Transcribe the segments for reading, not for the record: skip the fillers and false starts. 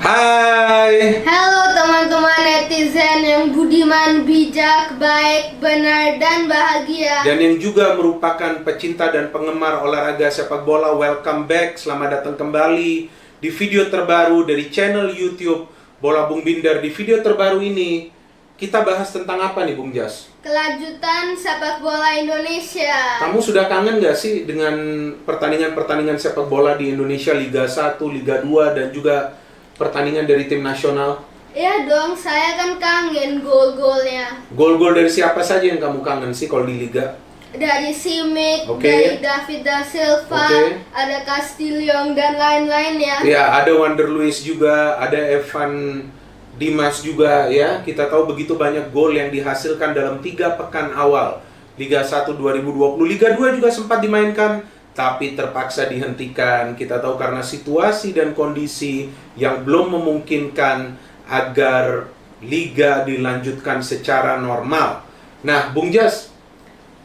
Hai. Halo teman-teman netizen yang budiman, bijak, baik, benar, dan bahagia. Dan yang juga merupakan pecinta dan penggemar olahraga sepak bola, welcome back. Selamat datang kembali di video terbaru dari channel YouTube Bola Bung Binder. Di video terbaru ini kita bahas tentang apa nih Bung Jas? Kelanjutan sepak bola Indonesia. Kamu sudah kangen gak sih dengan pertandingan-pertandingan sepak bola di Indonesia, Liga 1, Liga 2, dan juga pertandingan dari tim nasional? Ya dong, saya kan kangen gol-golnya. Gol-gol dari siapa saja yang kamu kangen sih kalau di Liga? Dari Simic, Oke. dari David da Silva, Oke. ada Castillon, dan lain-lain ya. Ya, ada Wander Luiz juga, ada Evan Dimas juga ya. Kita tahu begitu banyak gol yang dihasilkan dalam 3 pekan awal Liga 1 2020. Liga 2 juga sempat dimainkan, tapi terpaksa dihentikan. Kita tahu karena situasi dan kondisi yang belum memungkinkan agar Liga dilanjutkan secara normal. Nah, Bung Jas,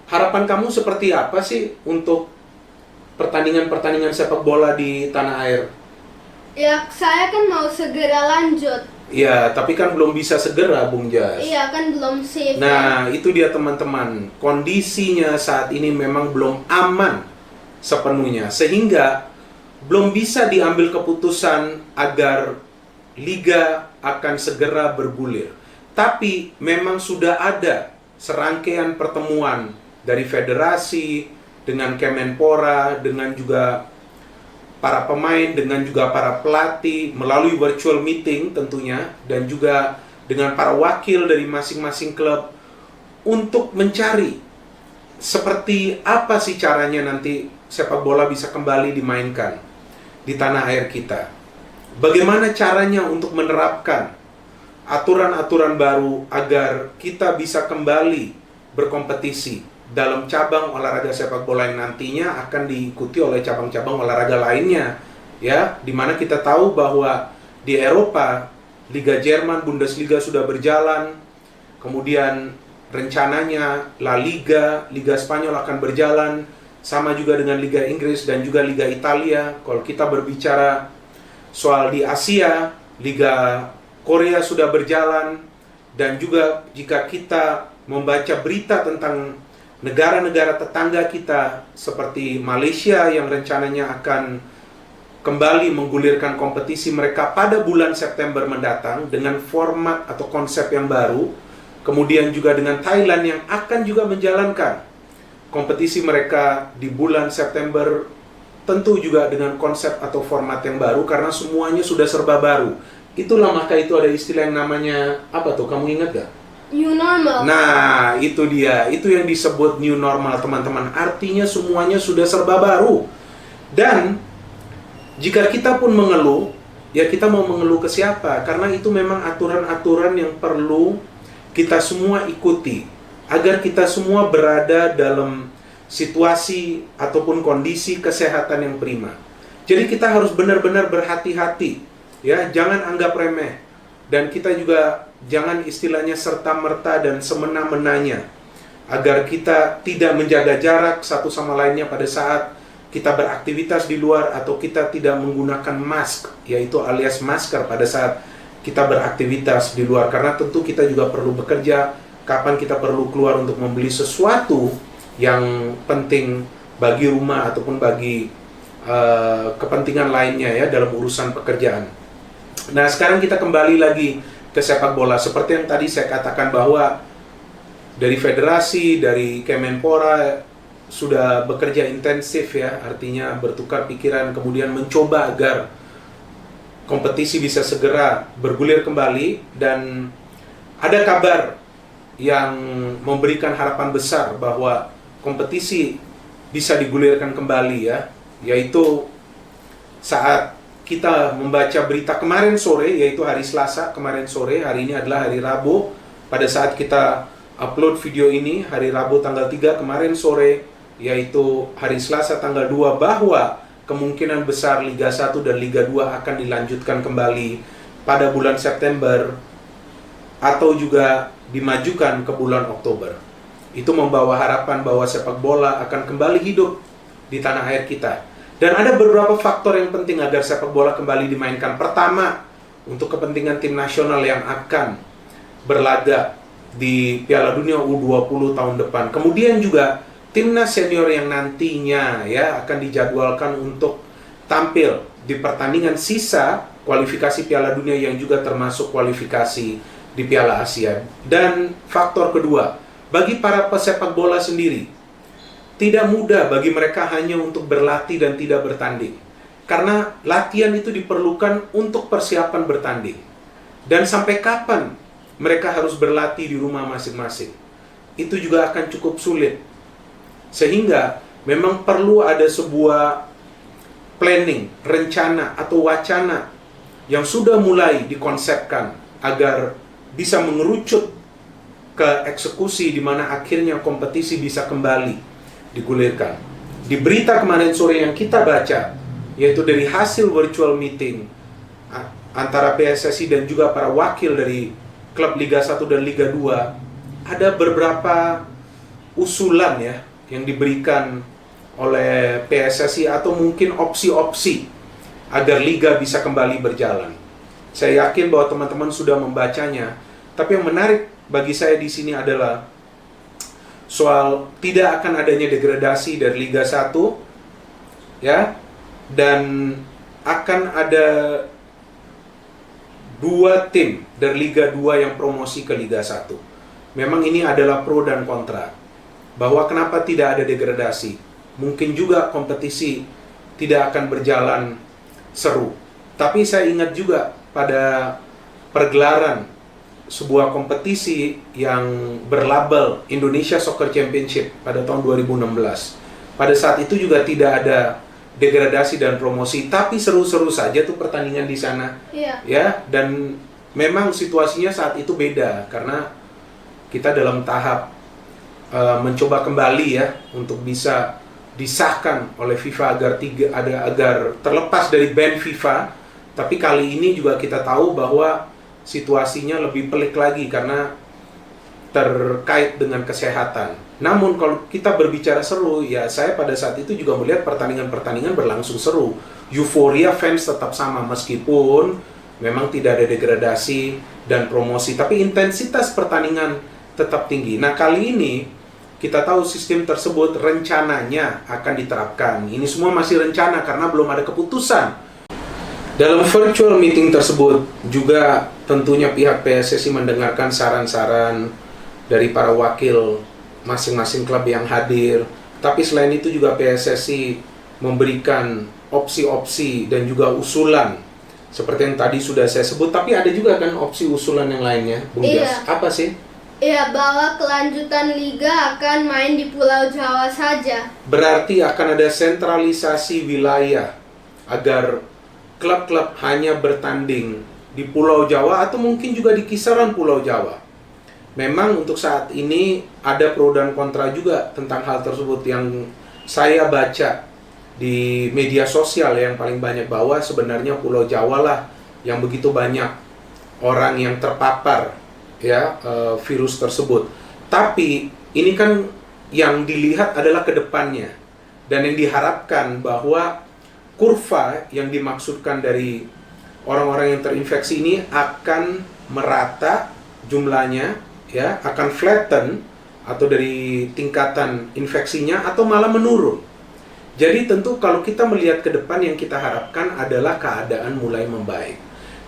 harapan kamu seperti apa sih untuk pertandingan-pertandingan sepak bola di tanah air? Ya, saya kan mau segera lanjut. Ya, tapi kan belum bisa segera, Bung Jas. Iya, kan belum safe. Nah, itu dia teman-teman. Kondisinya saat ini memang belum aman sepenuhnya. Sehingga belum bisa diambil keputusan agar Liga akan segera bergulir. Tapi memang sudah ada serangkaian pertemuan dari federasi, dengan Kemenpora, dengan juga para pemain, dengan juga para pelatih, melalui virtual meeting tentunya, dan juga dengan para wakil dari masing-masing klub untuk mencari seperti apa sih caranya nanti sepak bola bisa kembali dimainkan di tanah air kita. Bagaimana caranya untuk menerapkan aturan-aturan baru agar kita bisa kembali berkompetisi dalam cabang olahraga sepak bola yang nantinya akan diikuti oleh cabang-cabang olahraga lainnya, ya, dimana kita tahu bahwa di Eropa Liga Jerman, Bundesliga sudah berjalan, kemudian rencananya La Liga, Liga Spanyol akan berjalan, sama juga dengan Liga Inggris dan juga Liga Italia. Kalau kita berbicara soal di Asia, Liga Korea sudah berjalan, dan juga jika kita membaca berita tentang negara-negara tetangga kita seperti Malaysia yang rencananya akan kembali menggulirkan kompetisi mereka pada bulan September mendatang dengan format atau konsep yang baru. Kemudian juga dengan Thailand yang akan juga menjalankan kompetisi mereka di bulan September, tentu juga dengan konsep atau format yang baru karena semuanya sudah serba baru. Itulah maka itu ada istilah yang namanya apa tuh? Kamu ingat gak? New normal. Nah, itu dia. Itu yang disebut new normal, teman-teman. Artinya semuanya sudah serba baru. Dan jika kita pun mengeluh, ya kita mau mengeluh ke siapa? Karena itu memang aturan-aturan yang perlu kita semua ikuti agar kita semua berada dalam situasi ataupun kondisi kesehatan yang prima. Jadi kita harus benar-benar berhati-hati, ya, jangan anggap remeh. Dan kita juga jangan istilahnya serta-merta dan semena-menanya, agar kita tidak menjaga jarak satu sama lainnya pada saat kita beraktivitas di luar, atau kita tidak menggunakan mask, yaitu alias masker pada saat kita beraktivitas di luar. Karena tentu kita juga perlu bekerja, kapan kita perlu keluar untuk membeli sesuatu yang penting bagi rumah ataupun bagi kepentingan lainnya ya dalam urusan pekerjaan. Nah, sekarang kita kembali lagi ke sepak bola. Seperti yang tadi saya katakan bahwa dari federasi, dari Kemenpora sudah bekerja intensif ya, artinya bertukar pikiran, kemudian mencoba agar kompetisi bisa segera bergulir kembali. Dan ada kabar yang memberikan harapan besar bahwa kompetisi bisa digulirkan kembali ya, yaitu saat kita membaca berita kemarin sore, yaitu hari Selasa kemarin sore. Hari ini adalah hari Rabu. Pada saat kita upload video ini, hari Rabu tanggal 3 kemarin sore, yaitu hari Selasa tanggal 2, bahwa kemungkinan besar Liga 1 dan Liga 2 akan dilanjutkan kembali pada bulan September atau juga dimajukan ke bulan Oktober. Itu membawa harapan bahwa sepak bola akan kembali hidup di tanah air kita. Dan ada beberapa faktor yang penting agar sepak bola kembali dimainkan. Pertama, untuk kepentingan tim nasional yang akan berlaga di Piala Dunia U20 tahun depan. Kemudian juga timnas senior yang nantinya ya akan dijadwalkan untuk tampil di pertandingan sisa kualifikasi Piala Dunia yang juga termasuk kualifikasi di Piala Asia. Dan faktor kedua, bagi para pesepak bola sendiri, tidak mudah bagi mereka hanya untuk berlatih dan tidak bertanding. Karena latihan itu diperlukan untuk persiapan bertanding. Dan sampai kapan mereka harus berlatih di rumah masing-masing? Itu juga akan cukup sulit. Sehingga memang perlu ada sebuah planning, rencana atau wacana yang sudah mulai dikonsepkan agar bisa mengerucut ke eksekusi di mana akhirnya kompetisi bisa kembali digulirkan. Di berita kemarin sore yang kita baca, yaitu dari hasil virtual meeting antara PSSI dan juga para wakil dari klub Liga 1 dan Liga 2, ada beberapa usulan ya yang diberikan oleh PSSI atau mungkin opsi-opsi agar Liga bisa kembali berjalan. Saya yakin bahwa teman-teman sudah membacanya, tapi yang menarik bagi saya di sini adalah soal tidak akan adanya degradasi dari Liga 1 ya, dan akan ada 2 tim dari Liga 2 yang promosi ke Liga 1. Memang ini adalah pro dan kontra. Bahwa kenapa tidak ada degradasi? Mungkin juga kompetisi tidak akan berjalan seru. Tapi saya ingat juga pada pergelaran sebuah kompetisi yang berlabel Indonesia Soccer Championship pada tahun 2016. Pada saat itu juga tidak ada degradasi dan promosi, tapi seru-seru saja tuh pertandingan di sana. Iya. Ya, dan memang situasinya saat itu beda karena kita dalam tahap mencoba kembali ya untuk bisa disahkan oleh FIFA agar terlepas dari ban FIFA. Tapi kali ini juga kita tahu bahwa situasinya lebih pelik lagi karena terkait dengan kesehatan. Namun kalau kita berbicara seru, ya saya pada saat itu juga melihat pertandingan-pertandingan berlangsung seru. Euforia fans tetap sama meskipun memang tidak ada degradasi dan promosi, tapi intensitas pertandingan tetap tinggi. Nah, kali ini kita tahu sistem tersebut rencananya akan diterapkan. Ini semua masih rencana karena belum ada keputusan. Dalam virtual meeting tersebut juga tentunya pihak PSSI mendengarkan saran-saran dari para wakil masing-masing klub yang hadir. Tapi selain itu juga PSSI memberikan opsi-opsi dan juga usulan seperti yang tadi sudah saya sebut. Tapi ada juga kan opsi usulan yang lainnya, Bung Jas. Apa sih? Iya, bahwa kelanjutan Liga akan main di Pulau Jawa saja. Berarti akan ada sentralisasi wilayah agar klub-klub hanya bertanding di Pulau Jawa atau mungkin juga di kisaran Pulau Jawa. Memang untuk saat ini ada pro dan kontra juga tentang hal tersebut yang saya baca di media sosial yang paling banyak, bahwa sebenarnya Pulau Jawa lah yang begitu banyak orang yang terpapar ya virus tersebut. Tapi ini kan yang dilihat adalah ke depannya, dan yang diharapkan bahwa kurva yang dimaksudkan dari orang-orang yang terinfeksi ini akan merata jumlahnya ya, akan flatten atau dari tingkatan infeksinya atau malah menurun. Jadi tentu kalau kita melihat ke depan, yang kita harapkan adalah keadaan mulai membaik.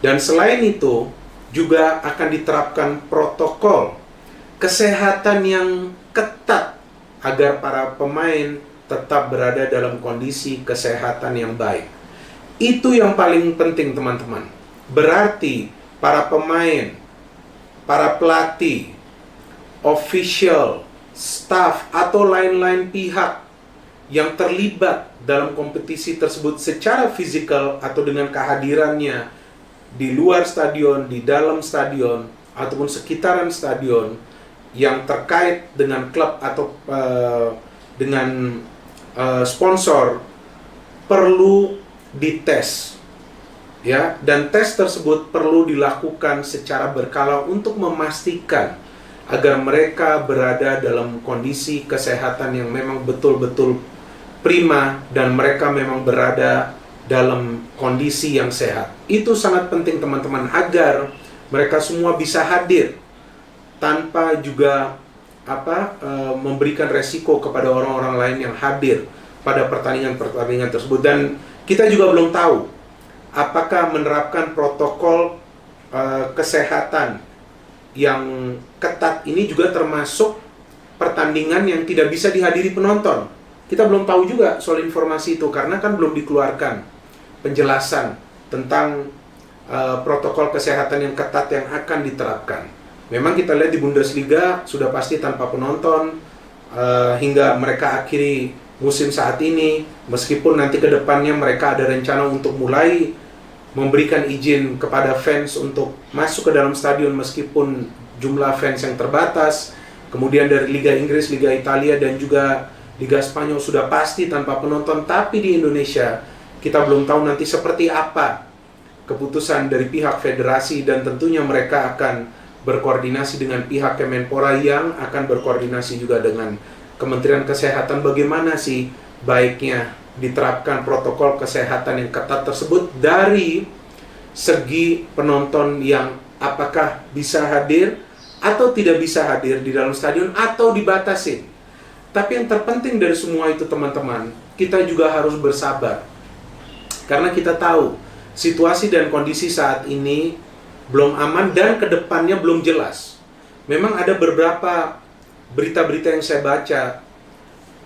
Dan selain itu juga akan diterapkan protokol kesehatan yang ketat agar para pemain tetap berada dalam kondisi kesehatan yang baik. Itu yang paling penting, teman-teman. Berarti para pemain, para pelatih, official, staff, atau lain-lain pihak yang terlibat dalam kompetisi tersebut secara fisikal atau dengan kehadirannya di luar stadion, di dalam stadion, ataupun sekitaran stadion yang terkait dengan klub atau dengan sponsor, perlu dites ya, dan tes tersebut perlu dilakukan secara berkala untuk memastikan agar mereka berada dalam kondisi kesehatan yang memang betul-betul prima dan mereka memang berada dalam kondisi yang sehat. Itu sangat penting teman-teman, agar mereka semua bisa hadir tanpa juga memberikan resiko kepada orang-orang lain yang hadir pada pertandingan-pertandingan tersebut. Dan kita juga belum tahu apakah menerapkan protokol kesehatan yang ketat ini juga termasuk pertandingan yang tidak bisa dihadiri penonton. Kita belum tahu juga soal informasi itu, karena kan belum dikeluarkan penjelasan tentang protokol kesehatan yang ketat yang akan diterapkan. Memang kita lihat di Bundesliga sudah pasti tanpa penonton hingga mereka akhiri musim saat ini, meskipun nanti ke depannya mereka ada rencana untuk mulai memberikan izin kepada fans untuk masuk ke dalam stadion meskipun jumlah fans yang terbatas. Kemudian dari Liga Inggris, Liga Italia, dan juga Liga Spanyol sudah pasti tanpa penonton. Tapi di Indonesia kita belum tahu nanti seperti apa keputusan dari pihak federasi, dan tentunya mereka akan berkoordinasi dengan pihak Kemenpora yang akan berkoordinasi juga dengan Kementerian Kesehatan bagaimana sih baiknya diterapkan protokol kesehatan yang ketat tersebut dari segi penonton, yang apakah bisa hadir atau tidak bisa hadir di dalam stadion atau dibatasi. Tapi yang terpenting dari semua itu teman-teman, kita juga harus bersabar, karena kita tahu situasi dan kondisi saat ini belum aman dan kedepannya belum jelas. Memang ada beberapa berita-berita yang saya baca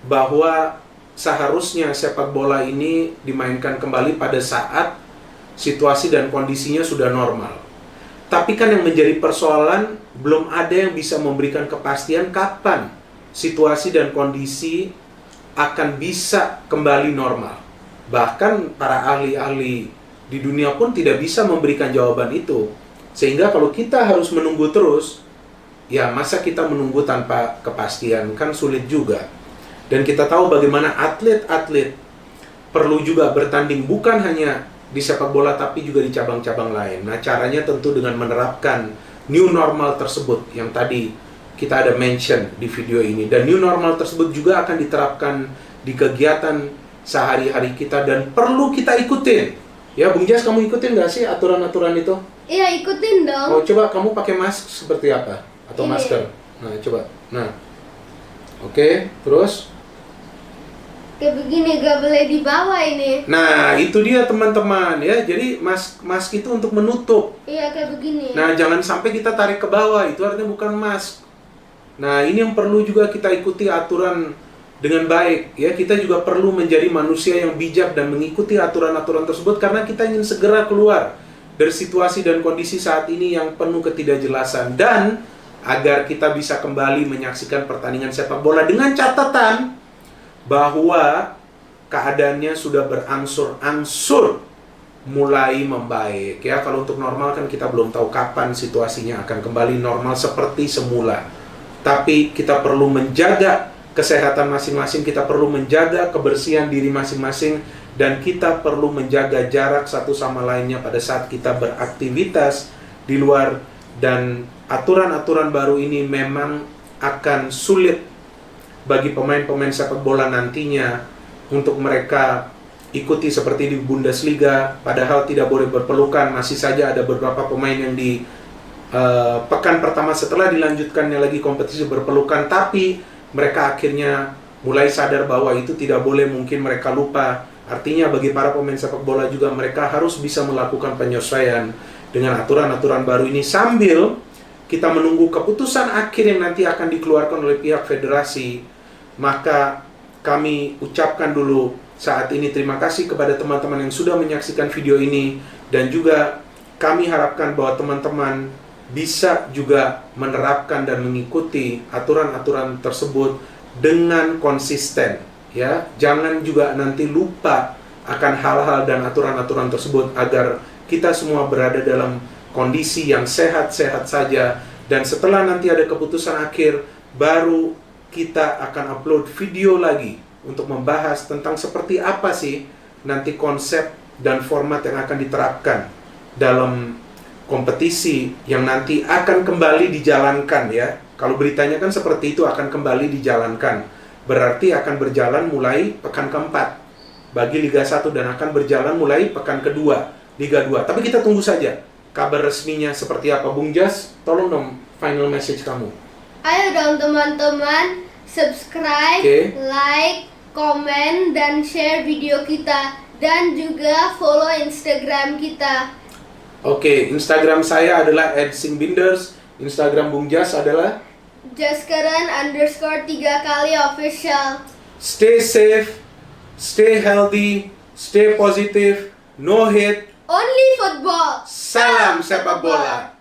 bahwa seharusnya sepak bola ini dimainkan kembali pada saat situasi dan kondisinya sudah normal. Tapi kan yang menjadi persoalan, belum ada yang bisa memberikan kepastian kapan situasi dan kondisi akan bisa kembali normal. Bahkan para ahli-ahli di dunia pun tidak bisa memberikan jawaban itu. Sehingga kalau kita harus menunggu terus, ya masa kita menunggu tanpa kepastian, kan sulit juga. Dan kita tahu bagaimana atlet-atlet perlu juga bertanding bukan hanya di sepak bola tapi juga di cabang-cabang lain. Nah, caranya tentu dengan menerapkan new normal tersebut yang tadi kita ada mention di video ini. Dan new normal tersebut juga akan diterapkan di kegiatan sehari-hari kita dan perlu kita ikutin. Ya, Bung Jas, kamu ikutin nggak sih aturan-aturan itu? Iya, ikutin dong. Oh, coba kamu pakai mask seperti apa? Atau Ini. masker? Nah, coba. Nah, oke, terus? Kayak begini, gak boleh dibawa ini. Nah, itu dia teman-teman ya. Jadi mask itu untuk menutup. Iya, kayak begini. Nah, jangan sampai kita tarik ke bawah. Itu artinya bukan mask. Nah, ini yang perlu juga kita ikuti aturan dengan baik ya. Kita juga perlu menjadi manusia yang bijak dan mengikuti aturan-aturan tersebut karena kita ingin segera keluar dari situasi dan kondisi saat ini yang penuh ketidakjelasan, dan agar kita bisa kembali menyaksikan pertandingan sepak bola dengan catatan bahwa keadaannya sudah berangsur-angsur mulai membaik ya. Kalau untuk normal kan kita belum tahu kapan situasinya akan kembali normal seperti semula. Tapi kita perlu menjaga kesehatan masing-masing, kita perlu menjaga kebersihan diri masing-masing, dan kita perlu menjaga jarak satu sama lainnya pada saat kita beraktivitas di luar. Dan aturan-aturan baru ini memang akan sulit bagi pemain-pemain sepak bola nantinya untuk mereka ikuti seperti di Bundesliga, padahal tidak boleh berpelukan. Masih saja ada beberapa pemain yang di pekan pertama setelah dilanjutkannya lagi kompetisi berpelukan, tapi mereka akhirnya mulai sadar bahwa itu tidak boleh, mungkin mereka lupa. Artinya bagi para pemain sepak bola juga mereka harus bisa melakukan penyesuaian dengan aturan-aturan baru ini sambil kita menunggu keputusan akhir yang nanti akan dikeluarkan oleh pihak federasi. Maka kami ucapkan dulu saat ini terima kasih kepada teman-teman yang sudah menyaksikan video ini, dan juga kami harapkan bahwa teman-teman bisa juga menerapkan dan mengikuti aturan-aturan tersebut dengan konsisten ya. Jangan juga nanti lupa akan hal-hal dan aturan-aturan tersebut agar kita semua berada dalam kondisi yang sehat-sehat saja. Dan setelah nanti ada keputusan akhir, baru kita akan upload video lagi untuk membahas tentang seperti apa sih nanti konsep dan format yang akan diterapkan dalam kompetisi yang nanti akan kembali dijalankan ya. Kalau beritanya kan seperti itu, akan kembali dijalankan. Berarti akan berjalan mulai pekan keempat. bagi Liga 1 dan akan berjalan mulai pekan kedua Liga 2. Tapi kita tunggu saja kabar resminya seperti apa. Bung Jas, tolong dong final message kamu. Ayo dong teman-teman, subscribe, Oke. like, komen, dan share video kita. Dan juga follow Instagram kita. Oke, Instagram saya adalah @singbinders. Instagram Bung Jas adalah Jaskeren_3 official. stay safe, stay healthy, stay positive, no hate. Only football. Salam sepak bola.